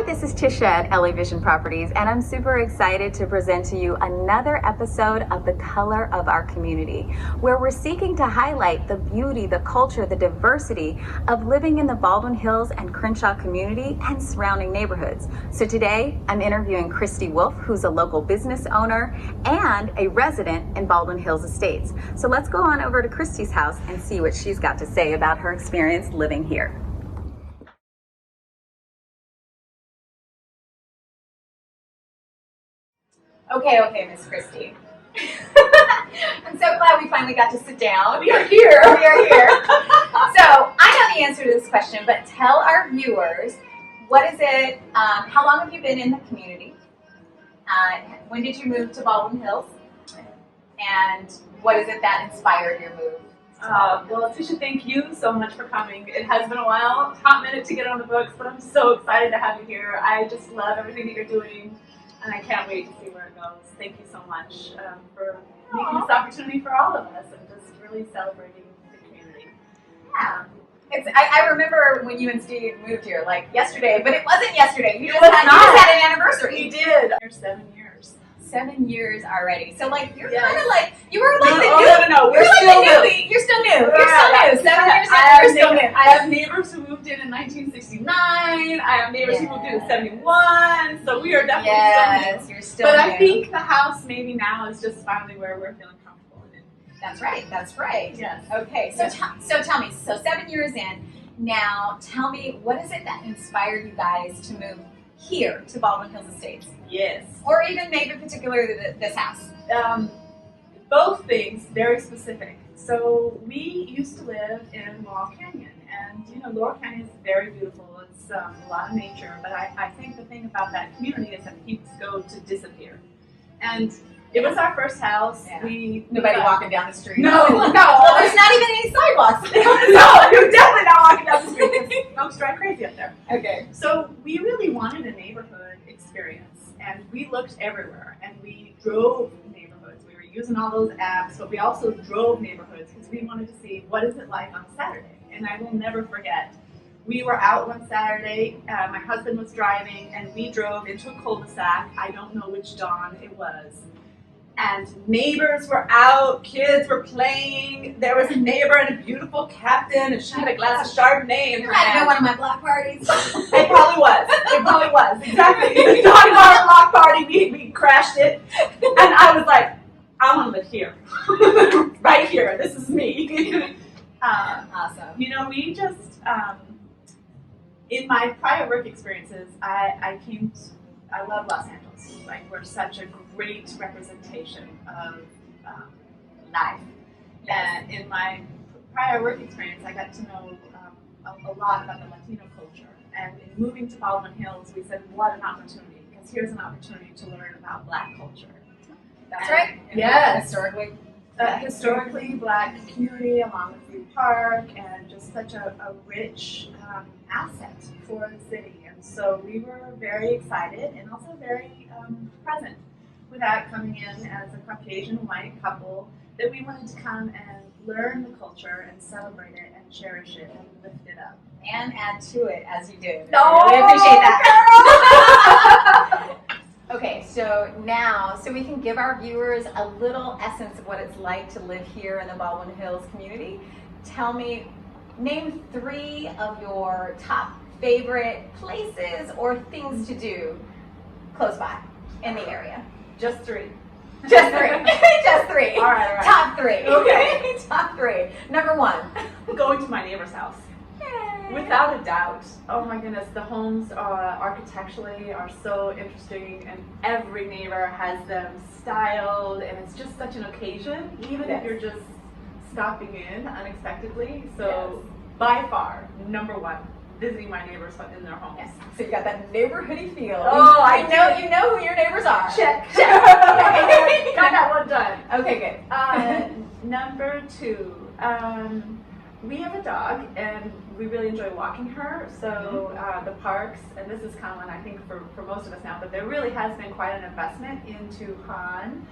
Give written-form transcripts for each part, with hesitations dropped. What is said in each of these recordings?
this is Tisha at LA Vision Properties, and I'm super excited to present to you another episode of The Color of Our Community, where we're seeking to highlight the beauty, the culture, the diversity of living in the Baldwin Hills and Crenshaw community and surrounding neighborhoods. So today, I'm interviewing CHRISTY Wolf, who's a local business owner and a resident in Baldwin Hills Estates. So let's go on over to CHRISTY's house and see what she's got to say about her experience living here. Okay, Miss CHRISTY. I'm so glad we finally got to sit down. We are here. So I know the answer to this question, but tell our viewers, what is it, how long have you been in the community? When did you move to Baldwin Hills? And what is it that inspired your move? Well, Tisha, thank you so much for coming. It has been a while, hot minute to get on the books, but I'm so excited to have you here. I just love everything that you're doing, and I can't wait to see where it goes. Thank you so much for making this opportunity for all of us and just really celebrating the community. Yeah. I remember when you and Steve moved here, like yesterday, but it wasn't yesterday. You just had an anniversary. We did. You're 7 years. 7 years already. So like you're Yes. kind of like you were like No. You're still new. You're still new. You're still new. 7 years in, you're still new. I have neighbors who moved in 1969. I have neighbors who moved in 71. So we are definitely still new. You're still But new. I think the house maybe now is just finally where we're feeling comfortable in it. That's right. That's right. Yes. Okay. So tell me. So 7 years in now. Tell me, what is it that inspired you guys to move here to Baldwin Hills Estates? Yes. Or even maybe particularly this house? Both things, very specific. So we used to live in Laurel Canyon, and you know, Laurel Canyon is very beautiful. It's a lot of nature, but I think the thing about that community is that people go to disappear. And it was our first house. Yeah. Nobody walking down the street. No. Well, there's not even any sidewalks. No, you're definitely not walking down the street. Folks drive crazy up there. Okay. So we really wanted a neighborhood experience, and we looked everywhere, and we drove neighborhoods. We were using all those apps, but we also drove neighborhoods because we wanted to see what is it like on Saturday. And I will never forget, we were out one Saturday, my husband was driving, and we drove into a cul-de-sac. I don't know which dawn it was. And neighbors were out, kids were playing. There was a neighbor and a beautiful captain, and she had a glass of Chardonnay in her Might have been hand. one of my block parties. It probably was. It probably was. Exactly. We talked about our block party. We crashed it. And I was like, I want to live here. Right here. This is me. Awesome. You know, we just, in my prior work experiences, I love Los Angeles. Like, we're such a great representation of life. And in my prior work experience, I got to know a lot about the Latino culture. And in moving to Baldwin Hills, we said, what an opportunity, because here's an opportunity to learn about Black culture. That's right. Yes. Historically. Black community along the Food Park, and just such a rich asset for the city. And so we were very excited and also very present with that, coming in as a Caucasian white couple, that we wanted to come and learn the culture and celebrate it and cherish it and lift it up. And add to it as you do. Oh, I really appreciate that. Okay, so we can give our viewers a little essence of what it's like to live here in the Baldwin Hills community. Name 3 of your top favorite places or things to do close by in the area. Just 3. Just 3. Just 3. All right. Top 3. Okay. Top 3. Number 1. Going to my neighbor's house. Without a doubt. Oh my goodness, the homes architecturally are so interesting, and every neighbor has them styled, and it's just such an occasion, even if you're just stopping in unexpectedly. So by far, number 1, visiting my neighbors in their homes. Yes. So you got that neighborhoody feel. Oh, you know who your neighbors are. Check. Got that one done. Okay, good. Number 2, we have a dog, and we really enjoy walking her. So the parks, and this is common, I think, for most of us now, but there really has been quite an investment into Han.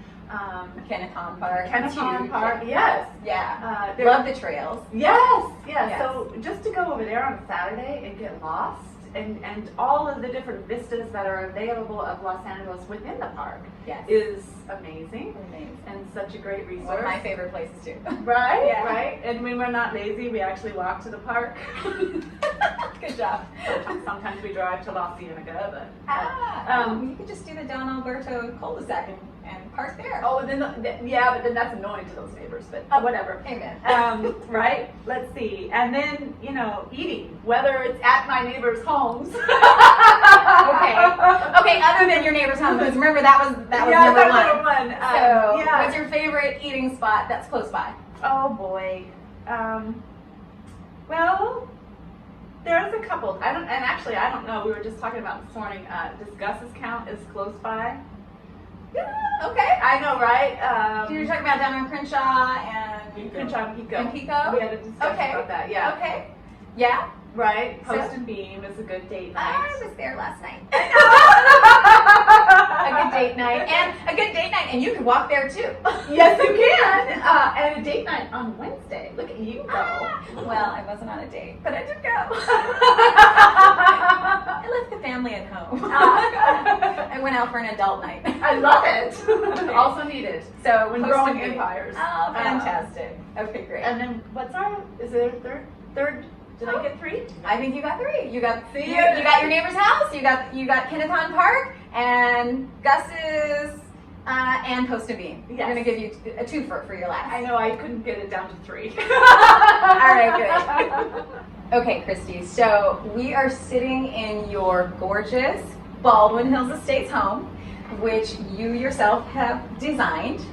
Kennethon Park. Kennethon Park, yes. Love the trails. Yes. Yes. So just to go over there on a Saturday and get lost and all of the different vistas that are available of Los Angeles within the park Yes. is amazing. Amazing. And such a great resource. One of my favorite places too. Right? Yeah. Right? And when we're not lazy, we actually walk to the park. Good job. Sometimes we drive to La Cienega, but you could just do the Don Alberto cul-de-sac and park there. oh, and then yeah, but then that's annoying to those neighbors. But whatever. Amen. Right? Let's see. And then eating, whether it's at my neighbors' homes. Okay. Okay. Other than your neighbor's home, because remember that was Yeah, number that's one. number one. So, yeah. what's your favorite eating spot that's close by? Oh boy. Well, there's a couple. I don't know. We were just talking about this morning. Does Gus's count as close by? Yeah. Okay. I know, right? So you're talking about down on Crenshaw and Crenshaw and Pico. And Pico? We had a discussion about that. Yeah. Okay. Yeah. Right. So- Post and Beam is a good date night. I was there last night. A good date night and you can walk there too. Yes, you can. And a date night on Wednesday. Look at you go. Well, I wasn't on a date, but I did go. I left the family at home. I went out for an adult night. I love it. Also needed. So When Post growing and Beam. empires. Oh, fantastic. Okay, great. And then is there a third? Did I get three? I think you got three. You got See you ya. got your neighbor's house. You got Kennethon Park and Gus's and Post and Beam. Yes. We're gonna give you a two for your last. I know I couldn't get it down to three. All right, good. Okay, Christy. So we are sitting in your gorgeous Baldwin Hills Estates home, which you yourself have designed.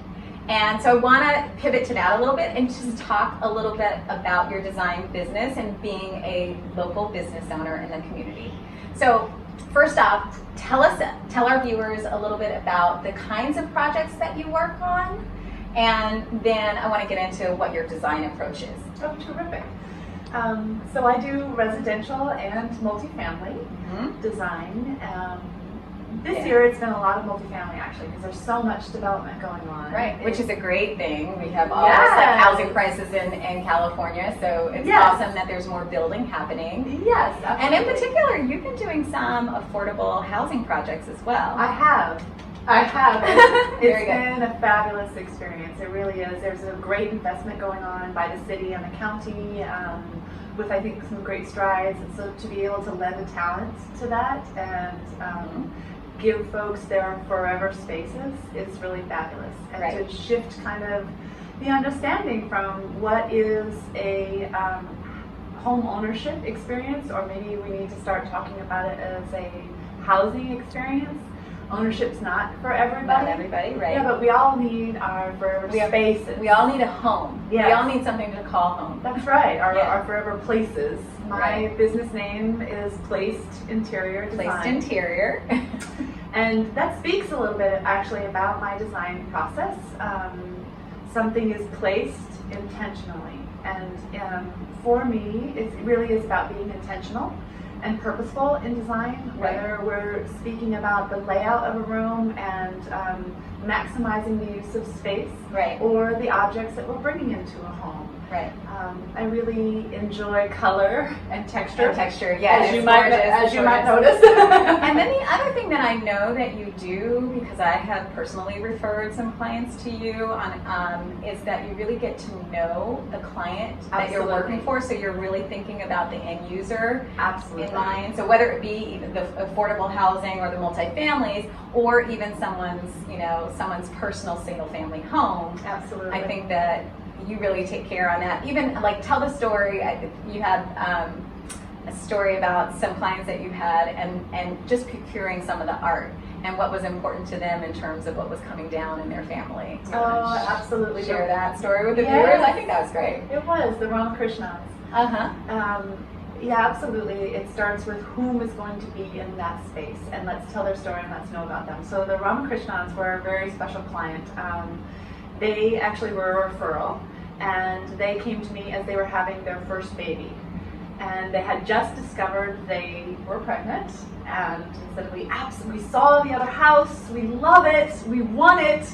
And so I want to pivot to that a little bit and just talk a little bit about your design business and being a local business owner in the community. So first off, tell our viewers a little bit about the kinds of projects that you work on, and then I want to get into what your design approach is. Oh, terrific. So I do residential and multifamily design. This year it's been a lot of multifamily actually because there's so much development going on. Right, which is a great thing. We have all Yes. this housing crisis in California, so it's Yes. awesome that there's more building happening. Yes, And in absolutely. particular, you've been doing some affordable housing projects as well. I have. It's Very good. been a fabulous experience. It really is. There's a great investment going on by the city and the county with, I think, some great strides. And so to be able to lend a talent to that and give folks their forever spaces is really fabulous. And Right. to shift kind of the understanding from what is a home ownership experience, or maybe we need to start talking about it as a housing experience. Ownership's not for everybody. Not everybody, right? Yeah, but we all need our forever spaces. We all need a home. Yes. We all need something to call home. That's right, our, Yeah. our forever places. My Right. business name is Placed Interior Design. Placed interior. And that speaks a little bit actually about my design process. Something is placed intentionally. And for me, it really is about being intentional and purposeful in design, whether we're speaking about the layout of a room and maximizing the use of space, Right. or the objects that we're bringing into a home. Right. I really enjoy color and texture. And texture, yeah. as it's you might gorgeous, as it's you might gorgeous. notice. And then the other thing that I know that you do, because I have personally referred some clients to you on, is that you really get to know the client that you're Absolutely. working for. So you're really thinking about the end user Absolutely. in mind. So whether it be even the affordable housing or the multifamilies, or even someone's personal single family home, Absolutely. I think that you really take care on that. Even like tell the story. You had a story about some clients that you had, and just procuring some of the art and what was important to them in terms of what was coming down in their family. Do you Oh, wanna absolutely. Share that story with the Yes. viewers. I think that was great. It was the Ramakrishnas. Yeah, absolutely. It starts with whom is going to be in that space, and let's tell their story and let's know about them. So the Ramakrishnas were a very special client. They actually were a referral, and they came to me as they were having their first baby. And they had just discovered they were pregnant, and said, we saw the other house, we love it, we want it,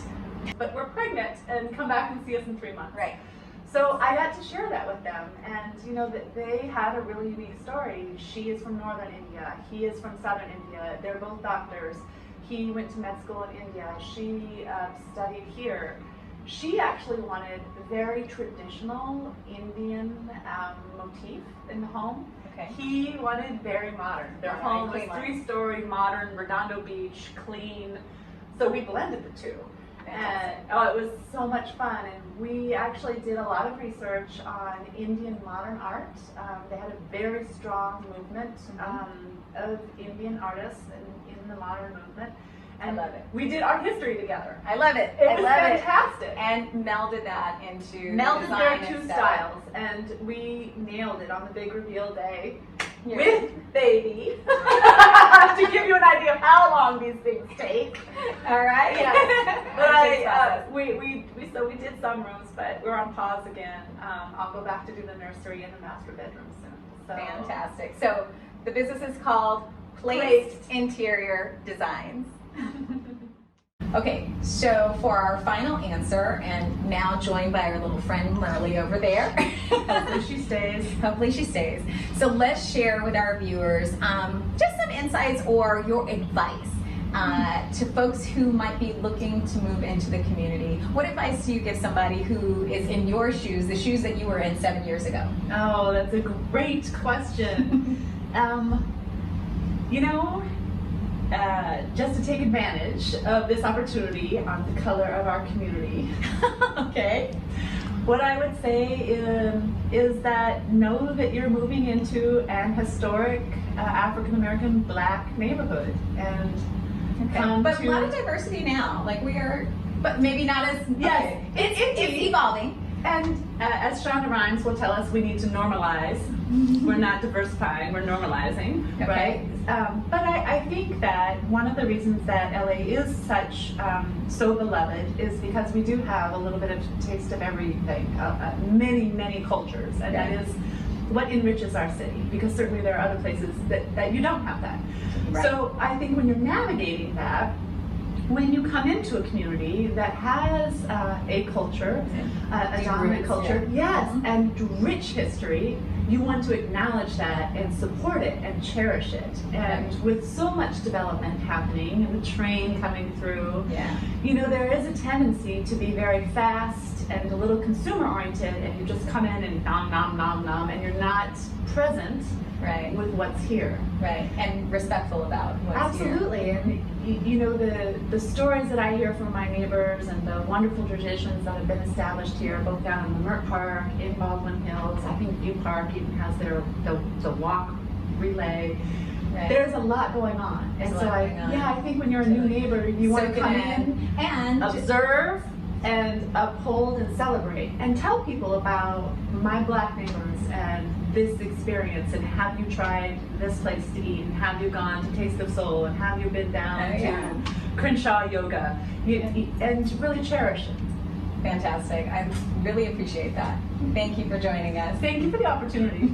but we're pregnant, and come back and see us in 3 months. Right. So I got to share that with them, and you know that they had a really unique story. She is from northern India, he is from southern India. They're both doctors. He went to med school in India. She studied here. She actually wanted very traditional Indian motif in the home. Okay. He wanted very modern. Their home was 3-story, modern, Redondo Beach, clean. So we blended the two. And it was so much fun. And we actually did a lot of research on Indian modern art. They had a very strong movement of Indian artists in the modern movement. And I love it. We did art history together. I love it. It was fantastic. And melded that into Melded their two and styles, and we nailed it on the big reveal day with baby. To give you an idea of how long these things take. All right. Yeah. But we did some rooms, but we're on pause again. I'll go back to do the nursery and the master bedroom soon. So. Fantastic. So the business is called Placed Interior Designs. Okay, so for our final answer, and now joined by our little friend Merle over there. Hopefully she stays. Hopefully she stays. So let's share with our viewers just some insights or your advice to folks who might be looking to move into the community. What advice do you give somebody who is in your shoes, the shoes that you were in 7 years ago? Oh, that's a great question. You know, just to take advantage of this opportunity on the color of our community, okay, what I would say is that know that you're moving into an historic African-American Black neighborhood, and but a lot of diversity now, like we are, but maybe not as, yes, it's evolving. And as Shonda Rhimes will tell us, we need to normalize. We're not diversifying, we're normalizing, right? But I think that one of the reasons that LA is so beloved is because we do have a little bit of taste of everything, many cultures, and that is what enriches our city, because certainly there are other places that you don't have that. Right. So I think when you're navigating that, when you come into a community that has a culture, a dominant culture, yes, and rich history, you want to acknowledge that and support it and cherish it. And with so much development happening and the train coming through, you know, there is a tendency to be very fast and a little consumer oriented, and you just come in and nom, and you're not present with what's here. Right, and respectful about what's here. Absolutely, and you know, the stories that I hear from my neighbors and the wonderful traditions that have been established here, both down in the Merck Park, in Baldwin Hills. I think View Park even has the walk relay. Right. There's a lot going on. And so I think when you're a new neighbor, you want to come in and observe and uphold and celebrate and tell people about my Black neighbors and this experience, and have you tried this place to eat, and have you gone to Taste of Soul, and have you been down to Crenshaw Yoga, and really cherish it. Fantastic. I really appreciate that. Thank you for joining us. Thank you for the opportunity.